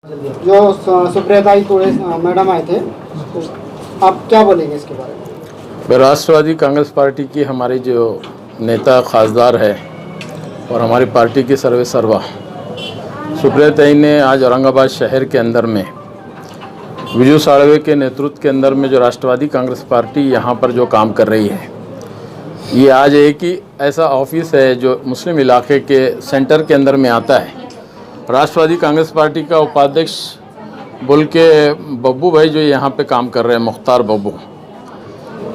जो सुप्रियाताई तोड़े मैडम आए थे, तो आप क्या बोलेंगे इसके बारे में? राष्ट्रवादी कांग्रेस पार्टी की हमारी जो नेता खासदार है और हमारी पार्टी की सर्वे सर्वा सुप्रियाताई ने आज औरंगाबाद शहर के अंदर में विजू साळवे के नेतृत्व के अंदर में जो राष्ट्रवादी कांग्रेस पार्टी यहाँ पर जो काम कर रही है, ये आज एक ही ऐसा ऑफिस है जो मुस्लिम इलाके के सेंटर के अंदर में आता है। राष्ट्रवादी कांग्रेस पार्टी का उपाध्यक्ष बोल के बब्बू भाई जो यहाँ पे काम कर रहे हैं, मुख्तार बब्बू,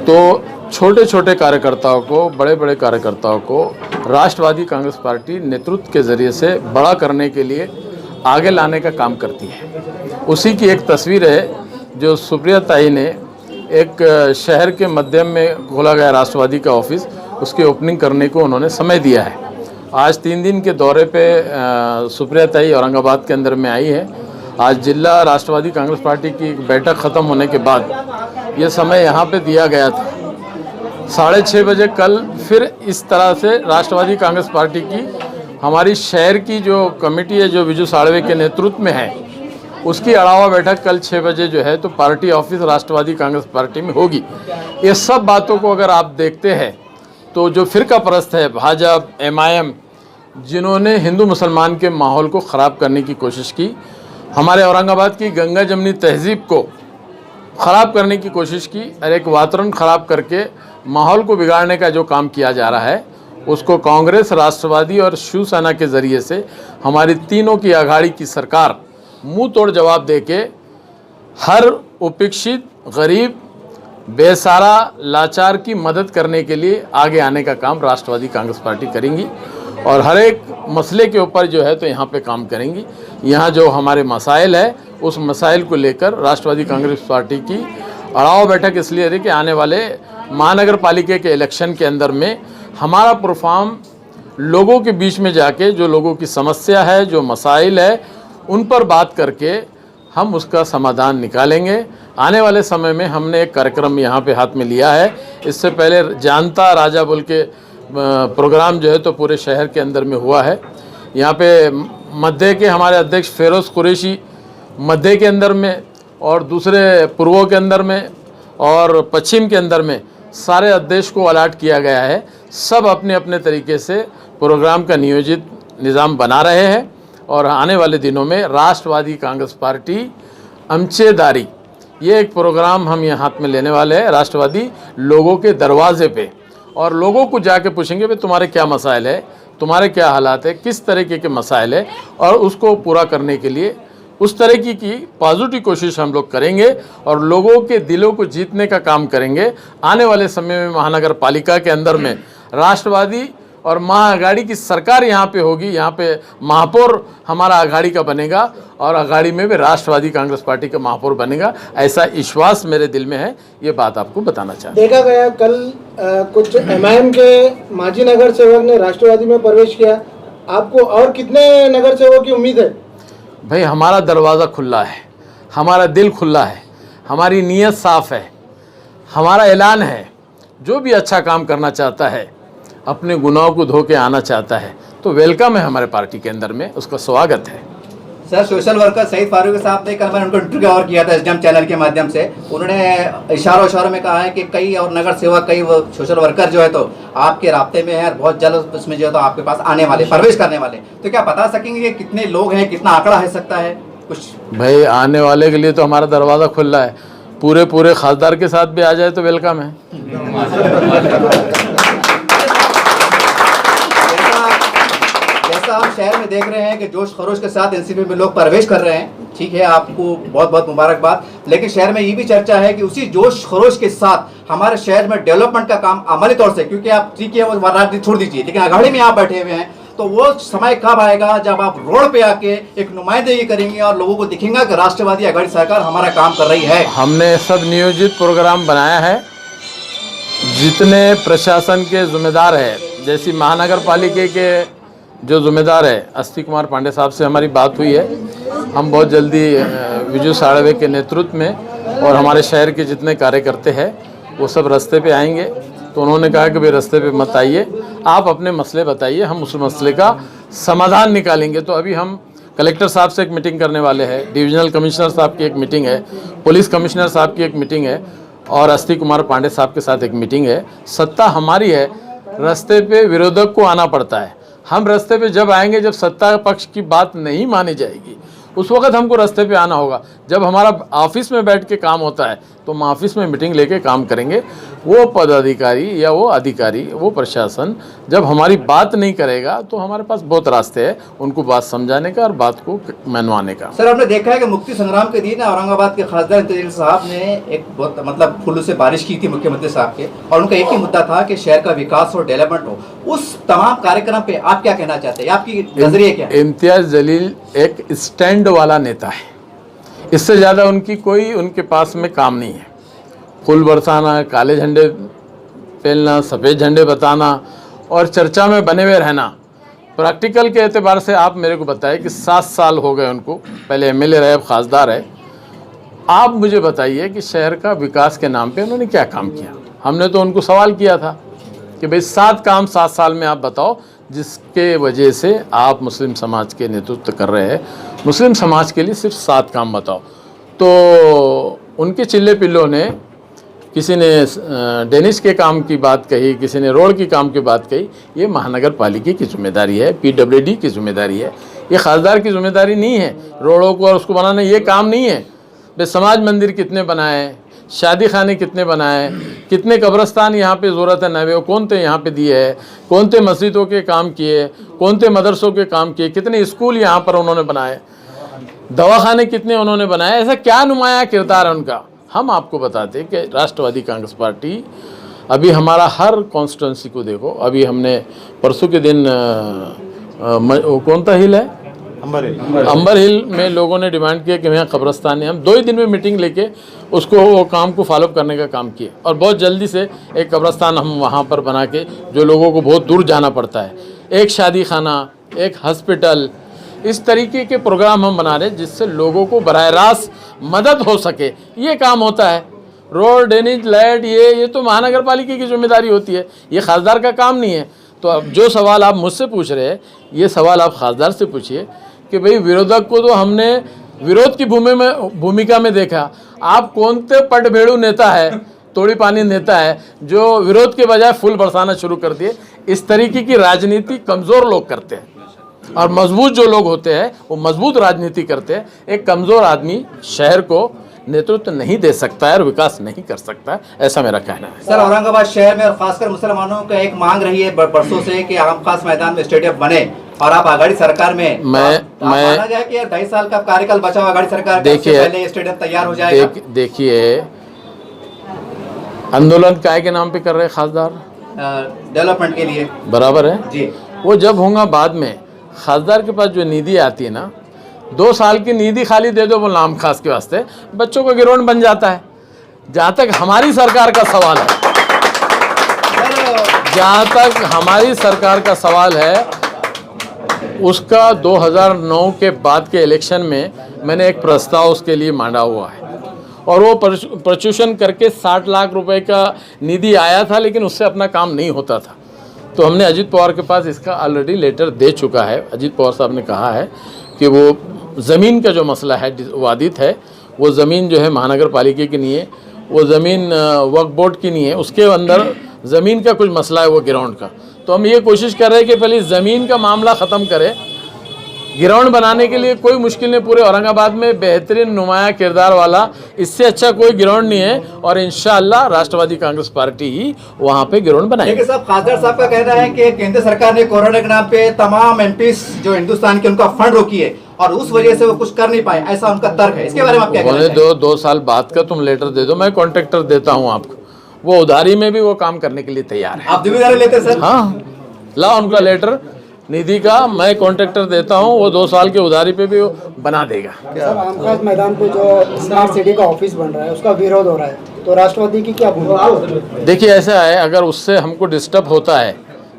तो छोटे छोटे कार्यकर्ताओं को, बड़े बड़े कार्यकर्ताओं को राष्ट्रवादी कांग्रेस पार्टी नेतृत्व के ज़रिए से बड़ा करने के लिए आगे लाने का काम करती है। उसी की एक तस्वीर है जो सुप्रियाताई ने एक शहर के मध्यम में खोला गया राष्ट्रवादी का ऑफिस, उसकी ओपनिंग करने को उन्होंने समय दिया है। आज 3 दिन के दौरे पे सुप्रियाताई औरंगाबाद के अंदर में आई है। आज जिला राष्ट्रवादी कांग्रेस पार्टी की बैठक ख़त्म होने के बाद ये समय यहाँ पे दिया गया था। 6:30 बजे कल फिर इस तरह से राष्ट्रवादी कांग्रेस पार्टी की हमारी शहर की जो कमेटी है, जो विजू साळवे के नेतृत्व में है, उसकी अड़ावा बैठक कल 6 बजे जो है तो पार्टी ऑफिस राष्ट्रवादी कांग्रेस पार्टी में होगी। ये सब बातों को अगर आप देखते हैं तो जो फिरका परस्त है भाजपा, MIM, जिन्होंने हिंदू मुसलमान के माहौल को ख़राब करने की कोशिश की, हमारे औरंगाबाद की गंगा जमनी तहज़ीब को ख़राब करने की कोशिश की और एक वातावरण ख़राब करके माहौल को बिगाड़ने का जो काम किया जा रहा है, उसको कांग्रेस, राष्ट्रवादी और शिवसेना के ज़रिए से हमारी तीनों की अघाड़ी की सरकार मुंह तोड़ जवाब दे के हर उपेक्षित, गरीब, बेसहारा, लाचार की मदद करने के लिए आगे आने का काम राष्ट्रवादी कांग्रेस पार्टी करेंगी और हर एक मसले के ऊपर जो है तो यहाँ पे काम करेंगी। यहाँ जो हमारे मसाइल है उस मसाइल को लेकर राष्ट्रवादी कांग्रेस पार्टी की अड़ाव बैठक इसलिए है कि आने वाले महानगर पालिका के इलेक्शन के अंदर में हमारा प्रोफार्म लोगों के बीच में जाके जो लोगों की समस्या है, जो मसाइल है, उन पर बात करके हम उसका समाधान निकालेंगे। आने वाले समय में हमने एक कार्यक्रम यहाँ पे हाथ में लिया है। इससे पहले जानता राजा बोल के प्रोग्राम जो है तो पूरे शहर के अंदर में हुआ है। यहाँ पे मध्य के हमारे अध्यक्ष फेरोज़ कुरैशी मध्य के अंदर में और दूसरे पूर्वों के अंदर में और पश्चिम के अंदर में सारे अध्यक्ष को अलॉट किया गया है। सब अपने अपने तरीके से प्रोग्राम का नियोजित निज़ाम बना रहे हैं और आने वाले दिनों में राष्ट्रवादी कांग्रेस पार्टी अमचेदारी, ये एक प्रोग्राम हम यहाँ हाथ में लेने वाले हैं। राष्ट्रवादी लोगों के दरवाजे पे और लोगों को जाके पूछेंगे भाई तुम्हारे क्या मसाइल है, तुम्हारे क्या हालात है, किस तरीके के मसाइल है, और उसको पूरा करने के लिए उस तरीके की पॉजिटिव कोशिश हम लोग करेंगे और लोगों के दिलों को जीतने का काम करेंगे। आने वाले समय में महानगर पालिका के अंदर में राष्ट्रवादी और महाअघाड़ी की सरकार यहाँ पे होगी। यहाँ पे महापौर हमारा अघाड़ी का बनेगा और अघाड़ी में भी राष्ट्रवादी कांग्रेस पार्टी का महापौर बनेगा, ऐसा विश्वास मेरे दिल में है। ये बात आपको बताना चाहता हूँ। देखा गया कल कुछ MIM के माजी नगर सेवक ने राष्ट्रवादी में प्रवेश किया। आपको और कितने नगर सेवकों की उम्मीद है? भाई हमारा दरवाज़ा खुला है, हमारा दिल खुला है, हमारी नीयत साफ़ है, हमारा ऐलान है, जो भी अच्छा काम करना चाहता है, अपने गुनाहों को धो के आना चाहता है, तो वेलकम है हमारे पार्टी के अंदर में, उसका स्वागत है। Sir, social worker Saeed Farooqui साहब ने कल मैंने उनको इंटरव्यू और किया था SDM चैनल के माध्यम से। उन्होंने इशारों में कहा है कि कई और नगर सेवक, कई सोशल वर्कर जो है तो आपके राब्ते में है और बहुत जल्द उसमें जो है तो आपके पास आने वाले, प्रवेश करने वाले। तो क्या बता सकेंगे कि कितने लोग हैं, कितना आंकड़ा है सकता है कुछ? भाई आने वाले के लिए तो हमारा दरवाज़ा खुला है, पूरे खासदार के साथ भी आ जाए तो वेलकम है। जैसा आप शहर में देख रहे हैं कि जोश खरोश के साथ NCP में लोग प्रवेश कर रहे हैं, ठीक है, आपको बहुत बहुत मुबारकबाद। लेकिन शहर में ये भी चर्चा है कि उसी जोश खरोश के साथ हमारे शहर में डेवलपमेंट का काम अमली तौर से, क्योंकि आप ठीक है वो राजनीति छोड़ दीजिए, लेकिन अघाड़ी में आप बैठे हुए हैं, तो वो समय कब आएगा जब आप रोड पे आके एक नुमाइंदगी करेंगे और लोगों को दिखेगा कि राष्ट्रवादी अघाड़ी सरकार हमारा काम कर रही है? हमने सब नियोजित प्रोग्राम बनाया है। जितने प्रशासन के जिम्मेदार है, जैसी महानगर पालिका के जो जिम्मेदार है अस्ति कुमार पांडे साहब से हमारी बात हुई है। हम बहुत जल्दी विजू साळवे के नेतृत्व में और हमारे शहर के जितने कार्यकर्ता हैं वो सब रास्ते पे आएंगे। तो उन्होंने कहा कि भाई रास्ते पे मत आइए, आप अपने मसले बताइए, हम उस मसले का समाधान निकालेंगे। तो अभी हम कलेक्टर साहब से एक मीटिंग करने वाले हैं, डिविजनल कमिश्नर साहब की एक मीटिंग है, पुलिस कमिश्नर साहब की एक मीटिंग है और अस्ति कुमार पांडे साहब के साथ एक मीटिंग है। सत्ता हमारी है, रास्ते पे विरोधक को आना पड़ता है। हम रास्ते पे जब आएंगे जब सत्ता पक्ष की बात नहीं मानी जाएगी उस वक्त हमको रास्ते पे आना होगा। जब हमारा ऑफिस में बैठ के काम होता है तो हम ऑफिस में मीटिंग लेके काम करेंगे। वो पदाधिकारी या वो अधिकारी, वो प्रशासन जब हमारी बात नहीं करेगा तो हमारे पास बहुत रास्ते हैं उनको बात समझाने का और बात को मनवाने का। सर, आपने देखा है कि मुक्ति संग्राम के दिन औरंगाबाद के खासदार इंद्रजीत साहब ने एक बहुत मतलब फूलों से बारिश की थी मुख्यमंत्री साहब के, और उनका एक ही मुद्दा था कि शहर का विकास और डेवलपमेंट हो। उस तमाम कार्यक्रम पे आप क्या कहना चाहते हैं, आपकी नजरिए क्या है? इम्तियाज जलील एक स्टैंड वाला नेता है, इससे ज़्यादा उनके पास में काम नहीं है। फूल बरसाना, काले झंडे फैलना, सफ़ेद झंडे बताना और चर्चा में बने हुए रहना। प्रैक्टिकल के एतबार से आप मेरे को बताइए कि 7 साल हो गए उनको, पहले एमएलए रहे, अब खासदार है। आप मुझे बताइए कि शहर का विकास के नाम पे उन्होंने क्या काम किया। हमने तो उनको सवाल किया था कि भाई 7 काम 7 साल में आप बताओ जिसके वजह से आप मुस्लिम समाज के नेतृत्व कर रहे हैं। मुस्लिम समाज के लिए सिर्फ 7 काम बताओ। तो उनके चिल्ले पिल्लों ने, किसी ने डेनिश के काम की बात कही, किसी ने रोड की काम की बात कही। ये महानगर पालिका की जिम्मेदारी है, पीडब्ल्यूडी की जिम्मेदारी है, ये खासदार की जिम्मेदारी नहीं है। रोडों को और उसको बनाना ये काम नहीं है। वे समाज मंदिर कितने बनाए, शादी खाने कितने बनाए, कितने कब्रस्तान यहाँ पे ज़रूरत है नए कौन थे यहाँ पे दिए है, कौन थे मस्जिदों के काम किए, कौन थे मदरसों के काम किए, कितने स्कूल यहाँ पर उन्होंने बनाए, दवाखाने कितने उन्होंने बनाए। ऐसा क्या नुमाया किरदार है उनका। हम आपको बताते हैं कि राष्ट्रवादी कांग्रेस पार्टी अभी हमारा हर कॉन्स्टिट्यूंसी को देखो। अभी हमने परसों के दिन कौन सा हिल है, अंबर हिल में लोगों ने डिमांड किया कि वहाँ कब्रस्तान है। हम 2 ही दिन में मीटिंग लेके उसको वो काम को फॉलोअप करने का काम किए और बहुत जल्दी से एक कब्रस्तान हम वहाँ पर बना के, जो लोगों को बहुत दूर जाना पड़ता है, एक शादी खाना, एक हॉस्पिटल, इस तरीके के प्रोग्राम हम बना रहे हैं जिससे लोगों को बराह रास्त मदद हो सके। ये काम होता है। रोड, ड्रेनेज, लाइट, ये तो महानगर पालिका की जिम्मेदारी होती है, ये खासदार का काम नहीं है। तो अब जो सवाल आप मुझसे पूछ रहे हैं ये सवाल आप खासदार से पूछिए कि भाई विरोधक को तो हमने विरोध की भूमिका में देखा। आप कौन से पटभेड़ू नेता है, तोड़ी पानी नेता है जो विरोध के बजाय फूल बरसाना शुरू कर दिए। इस तरीके की राजनीति कमज़ोर लोग करते हैं और मजबूत जो लोग होते हैं वो मजबूत राजनीति करते हैं। एक कमज़ोर आदमी शहर को नेतृत्व नहीं दे सकता है और विकास नहीं कर सकता है, ऐसा मेरा कहना है। सर, औरंगाबाद शहर में और खासकर मुसलमानों का एक मांग रही है बरसों से कि आम खास मैदान में स्टेडियम बने, और आप आघाड़ी सरकार में माना जाए कि 2.5 साल का कार्यकाल बचा हुआ आघाड़ी सरकार का, पहले ये स्टेडियम तैयार हो जाएगा। देखिए, आंदोलन काय के नाम पे कर रहे खासदार, डेवलपमेंट के लिए, बराबर है जी। वो जब होगा बाद में। खासदार के पास जो निधि आती है ना, 2 साल की निधि खाली दे दो वो नाम खास के वास्ते, बच्चों का गिरोन बन जाता है। जहाँ तक हमारी सरकार का सवाल है, जहाँ तक हमारी सरकार का सवाल है, उसका 2009 के बाद के इलेक्शन में मैंने एक प्रस्ताव उसके लिए मांगा हुआ है और वो प्रचुषण करके 60 लाख रुपए का निधि आया था, लेकिन उससे अपना काम नहीं होता था। तो हमने अजीत पवार के पास इसका ऑलरेडी लेटर दे चुका है। अजीत पवार साहब ने कहा है कि वो ज़मीन का जो मसला है वादित है, वो ज़मीन जो है महानगर पालिका की नहीं है, वो ज़मीन वक्फ बोर्ड की नहीं है, उसके अंदर ज़मीन का कुछ मसला है वो ग्राउंड का। तो हम ये कोशिश कर रहे हैं कि पहले ज़मीन का मामला ख़त्म करें। ग्राउंड बनाने के लिए कोई मुश्किल नहीं, पूरे औरंगाबाद में बेहतरीन नुमाया किरदार वाला इससे अच्छा कोई ग्राउंड नहीं है और इंशाअल्लाह राष्ट्रवादी कांग्रेस पार्टी ही वहाँ पे ग्राउंड बनाएगी। लेकिन साहब, खासदार साहब का कहना है कि केंद्र सरकार ने कोरोना के नाम पे तमाम एमपीस जो हिंदुस्तान के उनका फंड रोकी है और उस वजह से वो कुछ कर नहीं पाए, ऐसा उनका तर्क है। इसके बारे में आप क्या कहते हैं? 2 साल बाद का तुम लेटर दे दो, मैं कॉन्ट्रैक्टर देता हूँ आपको, वो उधारी में भी वो काम करने के लिए तैयार है। आप जिम्मेदारी लेते हैं सर? हाँ, ला उनका लेटर निधि का, मैं कॉन्ट्रैक्टर देता हूँ, वो 2 साल के उधारी पे भी वो बना देगा। सर, आमखास मैदान पे जो स्मार्ट सिटी का ऑफिस बन रहा है उसका विरोध हो रहा है, तो राष्ट्रवादी की क्या भूमिका? देखिए, ऐसा है, अगर उससे हमको डिस्टर्ब होता है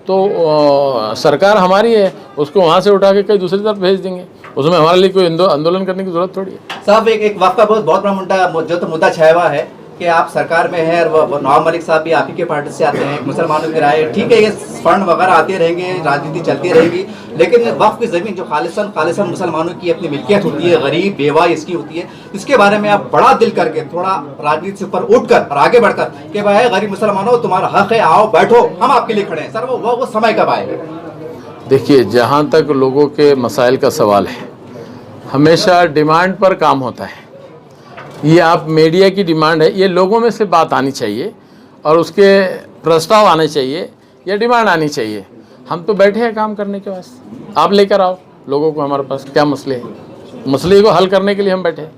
तो सरकार हमारी है, उसको वहाँ से उठा के कहीं दूसरी तरफ भेज देंगे, उसमें हमारे लिए कोई आंदोलन करने की जरूरत थोड़ी है। साहब, एक वक्त का बहुत बड़ा मुद्दा जो तो मुद्दा छाया हुआ है कि आप सरकार में हैं और वो नवाब मलिक साहब भी आप ही के पार्टी से आते हैं, मुसलमानों की राय ठीक है, ये फंड वगैरह आते रहेंगे, राजनीति चलती रहेगी, लेकिन वक्फ की ज़मीन जो खालिसन मुसलमानों की अपनी मिल्कियत होती है, गरीब बेवा इसकी होती है, इसके बारे में आप बड़ा दिल करके थोड़ा राजनीति से ऊपर उठकर और आगे बढ़कर कि भाई गरीब मुसलमानों तुम्हारा हक है, आओ बैठो, हम आपके लिए खड़े हैं। सर वो समय कब आएगा? देखिए, जहाँ तक लोगों के मसाइल का सवाल है, हमेशा डिमांड पर काम होता है। ये आप मीडिया की डिमांड है, ये लोगों में से बात आनी चाहिए और उसके प्रस्ताव आने चाहिए या डिमांड आनी चाहिए। हम तो बैठे हैं काम करने के वास्ते, आप लेकर आओ लोगों को, हमारे पास क्या मसले हैं, मसले को हल करने के लिए हम बैठे हैं।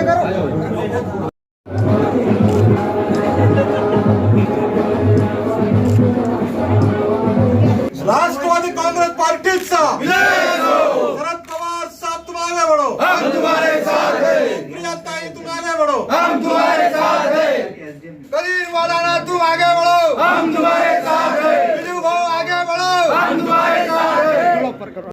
चलो